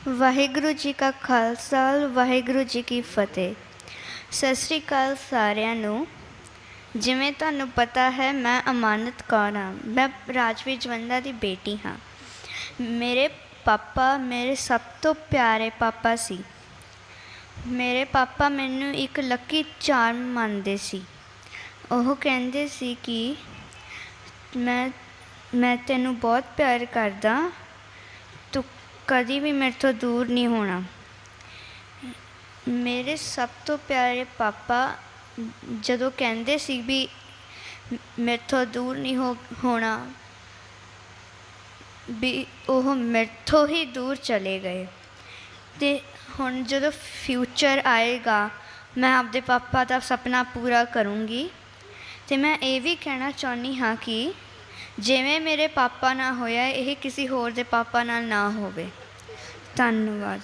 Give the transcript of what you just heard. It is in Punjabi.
ਵਾਹਿਗੁਰੂ ਜੀ ਕਾ ਖਾਲਸਾ, ਵਾਹਿਗੁਰੂ ਜੀ ਕੀ ਫਤਿਹ। ਸਤਿ ਸ਼੍ਰੀ ਅਕਾਲ ਸਾਰਿਆਂ ਨੂੰ। ਜਿਵੇਂ ਤੁਹਾਨੂੰ ਪਤਾ ਹੈ, ਮੈਂ ਅਮਾਨਤ ਕੌਰ ਹਾਂ। ਮੈਂ ਰਾਜਵੀਰ ਜਵੰਦਾ ਦੀ ਬੇਟੀ ਹਾਂ। ਮੇਰੇ ਪਾਪਾ ਮੇਰੇ ਸਭ ਤੋਂ ਪਿਆਰੇ ਪਾਪਾ ਸੀ। ਮੇਰੇ ਪਾਪਾ ਮੈਨੂੰ ਇੱਕ ਲੱਕੀ ਚਾਰਮ ਮੰਨਦੇ ਸੀ। ਉਹ ਕਹਿੰਦੇ ਸੀ ਕਿ ਮੈਂ ਤੈਨੂੰ ਬਹੁਤ ਪਿਆਰ ਕਰਦਾ, ਤੂੰ ਕਦੀ ਵੀ ਮੇਰੇ ਤੋਂ ਦੂਰ ਨਹੀਂ ਹੋਣਾ। ਮੇਰੇ ਸਭ ਤੋਂ ਪਿਆਰੇ ਪਾਪਾ ਜਦੋਂ ਕਹਿੰਦੇ ਸੀ ਵੀ ਮੇਰੇ ਤੋਂ ਦੂਰ ਨਹੀਂ ਹੋਣਾ, ਵੀ ਉਹ ਮੇਰੇ ਤੋਂ ਹੀ ਦੂਰ ਚਲੇ ਗਏ। ਅਤੇ ਹੁਣ ਜਦੋਂ ਫਿਊਚਰ ਆਏਗਾ, ਮੈਂ ਆਪਦੇ ਪਾਪਾ ਦਾ ਸੁਪਨਾ ਪੂਰਾ ਕਰੂੰਗੀ। ਅਤੇ ਮੈਂ ਇਹ ਵੀ ਕਹਿਣਾ ਚਾਹੁੰਦੀ ਹਾਂ ਕਿ ਜਿਵੇਂ ਮੇਰੇ ਪਾਪਾ ਨਾਲ ਹੋਇਆ, ਇਹ ਕਿਸੇ ਹੋਰ ਦੇ ਪਾਪਾ ਨਾਲ ਨਾ ਹੋਵੇ। ਧੰਨਵਾਦ।